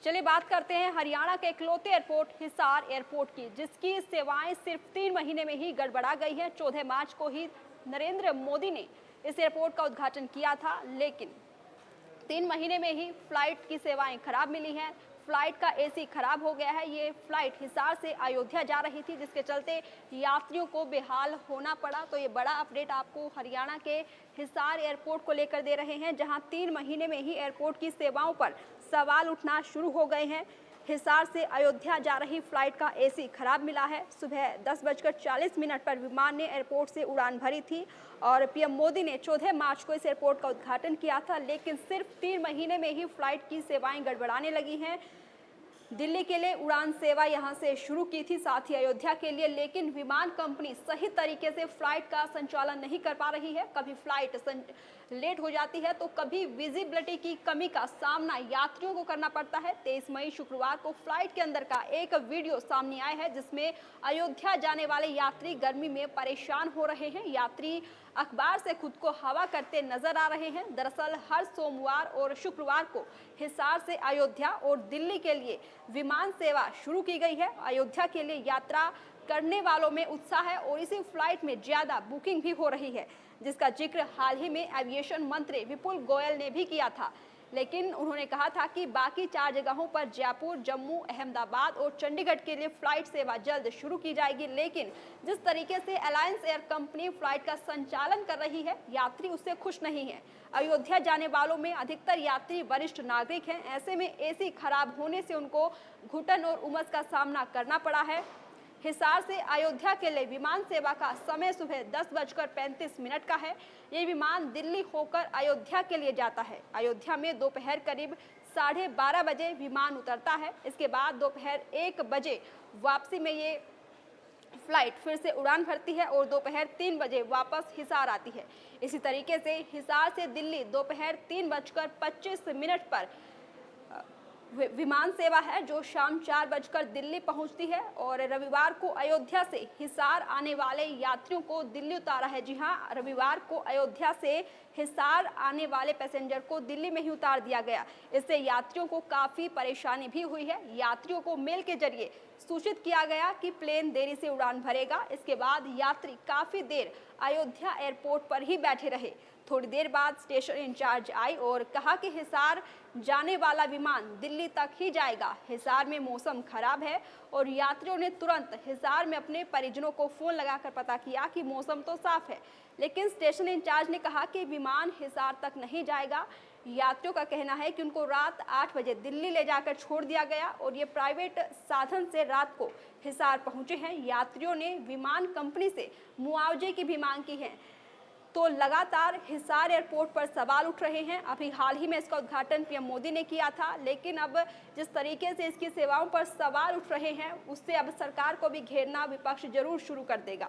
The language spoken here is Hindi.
चलिए बात करते हैं हरियाणा के इकलौते एयरपोर्ट हिसार एयरपोर्ट की, जिसकी सेवाएं सिर्फ 3 महीने में ही गड़बड़ा गई हैं। 14 मार्च को ही नरेंद्र मोदी ने इस एयरपोर्ट का उद्घाटन किया था, लेकिन 3 महीने में ही फ्लाइट की सेवाएं खराब मिली हैं। फ्लाइट का एसी खराब हो गया है। ये फ्लाइट हिसार से अयोध्या जा रही थी, जिसके चलते यात्रियों को बेहाल होना पड़ा। तो ये बड़ा अपडेट आपको हरियाणा के हिसार एयरपोर्ट को लेकर दे रहे हैं, जहां 3 महीने में ही एयरपोर्ट की सेवाओं पर सवाल उठना शुरू हो गए हैं। हिसार से अयोध्या जा रही फ्लाइट का एसी खराब मिला है। सुबह 10:40 पर विमान ने एयरपोर्ट से उड़ान भरी थी और पीएम मोदी ने 14 मार्च को इस एयरपोर्ट का उद्घाटन किया था, लेकिन सिर्फ 3 महीने में ही फ्लाइट की सेवाएं गड़बड़ाने लगी हैं। दिल्ली के लिए उड़ान सेवा यहां से शुरू की थी, साथ ही अयोध्या के लिए, लेकिन विमान कंपनी सही तरीके से फ्लाइट का संचालन नहीं कर पा रही है। कभी फ्लाइट लेट हो जाती है तो कभी विजिबिलिटी की कमी का सामना यात्रियों को करना पड़ता है। 23 मई शुक्रवार को फ्लाइट के अंदर का एक वीडियो सामने आया है, जिसमें अयोध्या जाने वाले यात्री गर्मी में परेशान हो रहे हैं। यात्री अखबार से खुद को हवा करते नजर आ रहे हैं। दरअसल हर सोमवार और शुक्रवार को हिसार से अयोध्या और दिल्ली के लिए विमान सेवा शुरू की गई है। अयोध्या के लिए यात्रा करने वालों में उत्साह है और इसी फ्लाइट में ज्यादा बुकिंग भी हो रही है, जिसका जिक्र हाल ही में एविएशन मंत्री विपुल गोयल ने भी किया था। लेकिन उन्होंने कहा था कि बाकी 4 जगहों पर जयपुर, जम्मू, अहमदाबाद और चंडीगढ़ के लिए फ्लाइट सेवा जल्द शुरू की जाएगी। लेकिन जिस तरीके से अलायंस एयर कंपनी फ्लाइट का संचालन कर रही है, यात्री उससे खुश नहीं है। अयोध्या जाने वालों में अधिकतर यात्री वरिष्ठ नागरिक हैं। ऐसे में एसी खराब होने से उनको घुटन और उमस का सामना करना पड़ा है। हिसार से अयोध्या के लिए विमान सेवा का समय सुबह 10:35 का है। ये विमान दिल्ली होकर अयोध्या के लिए जाता है। अयोध्या में दोपहर करीब 12:30 बजे विमान उतरता है। इसके बाद दोपहर 1 बजे वापसी में ये फ्लाइट फिर से उड़ान भरती है और दोपहर 3 बजे वापस हिसार आती है। इसी तरीके से हिसार से दिल्ली दोपहर 3:25 पर विमान सेवा है, जो शाम 4 बजकर दिल्ली पहुंचती है। और रविवार को अयोध्या से हिसार आने वाले यात्रियों को दिल्ली उतारा है। जी हां, रविवार को अयोध्या से हिसार आने वाले पैसेंजर को दिल्ली में ही उतार दिया गया। इससे यात्रियों को काफ़ी परेशानी भी हुई है। यात्रियों को मेल के जरिए सूचित किया गया कि प्लेन देरी से उड़ान भरेगा। इसके बाद यात्री काफ़ी देर अयोध्या एयरपोर्ट पर ही बैठे रहे। थोड़ी देर बाद स्टेशन इंचार्ज आई और कहा कि हिसार जाने वाला विमान दिल्ली तक ही जाएगा। हिसार में मौसम खराब है और यात्रियों ने तुरंत हिसार में अपने परिजनों को फ़ोन लगाकर पता किया कि मौसम तो साफ है, लेकिन स्टेशन इंचार्ज ने कहा कि विमान हिसार तक नहीं जाएगा। यात्रियों का कहना है कि उनको रात 8 बजे दिल्ली ले जाकर छोड़ दिया गया और ये प्राइवेट साधन से रात को हिसार पहुंचे हैं। यात्रियों ने विमान कंपनी से मुआवजे की भी मांग की है। तो लगातार हिसार एयरपोर्ट पर सवाल उठ रहे हैं। अभी हाल ही में इसका उद्घाटन पीएम मोदी ने किया था, लेकिन अब जिस तरीके से इसकी सेवाओं पर सवाल उठ रहे हैं, उससे अब सरकार को भी घेरना विपक्ष जरूर शुरू कर देगा।